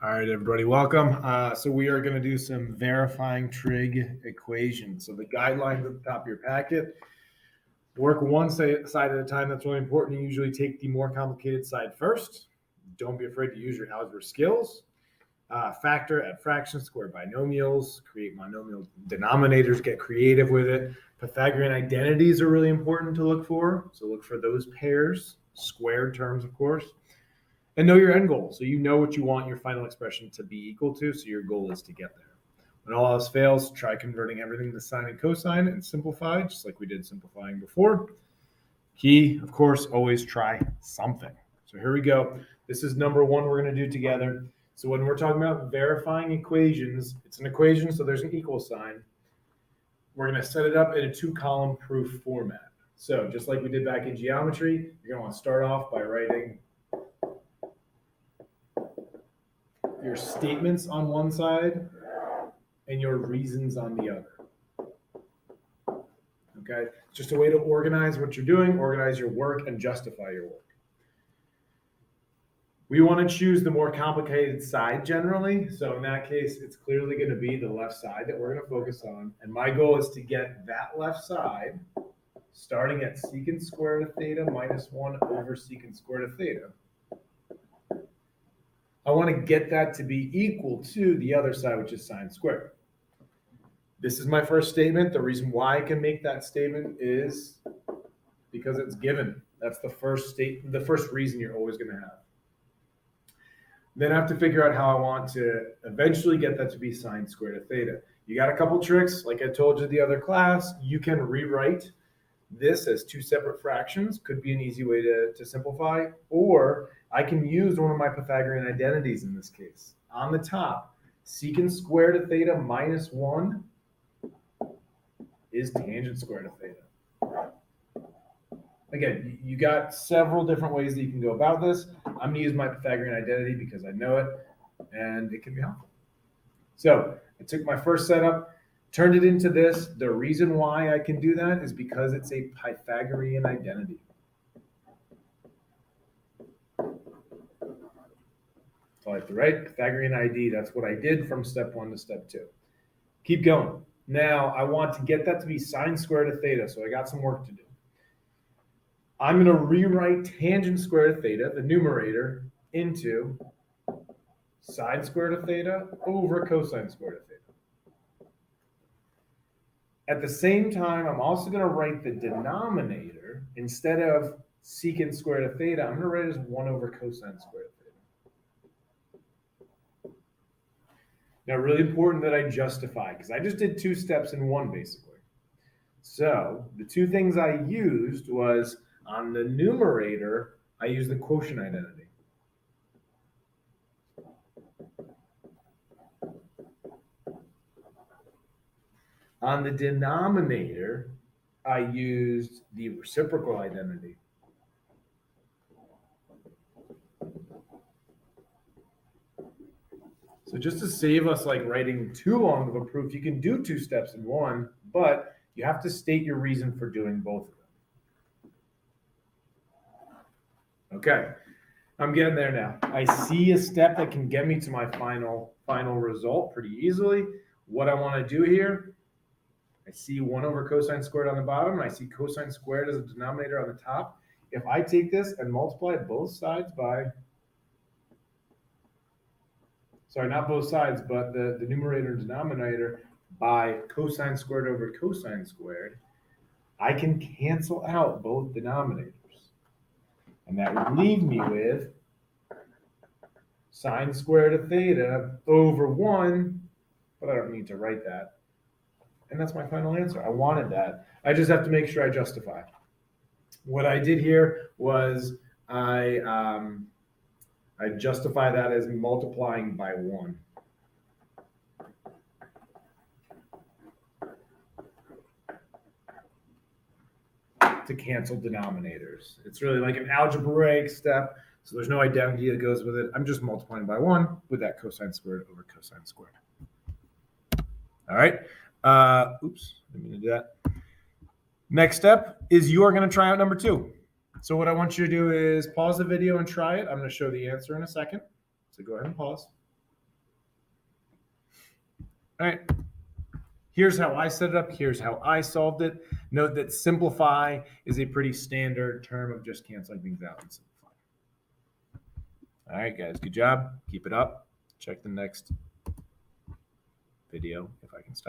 All right, everybody, welcome. So we are going to do some verifying trig equations. So the guidelines at the top of your packet, work one side at a time. That's really important. You usually take the more complicated side first. Don't be afraid to use your algebra skills. Factor, add fractions, square binomials, create monomial denominators, get creative with it. Pythagorean identities are really important to look for. So look for those pairs, squared terms, of course. And know your end goal. So you know what you want your final expression to be equal to. So your goal is to get there. When all else fails, try converting everything to sine and cosine and simplify, just like we did simplifying before. Key, of course, always try something. So here we go. This is number one we're going to do together. So when we're talking about verifying equations, it's an equation, so there's an equal sign. We're going to set it up in a two-column proof format. So just like we did back in geometry, you're going to want to start off by writing your statements on one side and your reasons on the other. Okay, just a way to organize what you're doing, organize your work, and justify your work. We want to choose the more complicated side generally. So in that case, it's clearly going to be the left side that we're going to focus on. And my goal is to get that left side starting at secant squared of theta minus 1 over secant squared of theta. I want to get that to be equal to the other side, which is sine squared. This is my first statement. The reason why I can make that statement is because it's given. That's the first reason you're always going to have. Then I have to figure out how I want to eventually get that to be sine squared of theta. You got a couple tricks. Like I told you the other class, you can rewrite this as two separate fractions. Could be an easy way to simplify. Or I can use one of my Pythagorean identities in this case. On the top, secant squared of theta minus 1 is tangent squared of theta. Again, you got several different ways that you can go about this. I'm going to use my Pythagorean identity because I know it, and it can be helpful. So I took my first setup, turned it into this. The reason why I can do that is because it's a Pythagorean identity. So I have to write Pythagorean ID. That's what I did from step 1 to step 2. Keep going. Now I want to get that to be sine squared of theta, so I got some work to do. I'm going to rewrite tangent squared of theta, the numerator, into sine squared of theta over cosine squared of theta. At the same time, I'm also going to write the denominator, instead of secant squared of theta, I'm going to write it as 1 over cosine squared of theta. Now, really important that I justify, because I just did 2 steps in one, basically. So the 2 things I used was, on the numerator, I use the quotient identity. On the denominator, I used the reciprocal identity. So just to save us like writing too long of a proof, you can do 2 steps in one, but you have to state your reason for doing both of them. Okay, I'm getting there now. I see a step that can get me to my final result pretty easily. What I want to do here, I see 1 over cosine squared on the bottom, and I see cosine squared as a denominator on the top. If I take this and multiply both sides by, sorry, not both sides, but the numerator and denominator by cosine squared over cosine squared, I can cancel out both denominators. And that would leave me with sine squared of theta over 1, but I don't need to write that. And that's my final answer. I wanted that. I just have to make sure I justify. What I did here was I justify that as multiplying by 1. To cancel denominators. It's really like an algebraic step, so there's no identity that goes with it. I'm just multiplying by 1 with that cosine squared over cosine squared. All right. Oops, didn't mean to do that. Next step is you are going to try out number 2. So what I want you to do is pause the video and try it. I'm going to show the answer in a second. So go ahead and pause. All right. Here's how I set it up. Here's how I solved it. Note that simplify is a pretty standard term of just canceling things out and simplify. All right, guys, good job. Keep it up. Check the next video if I can stop.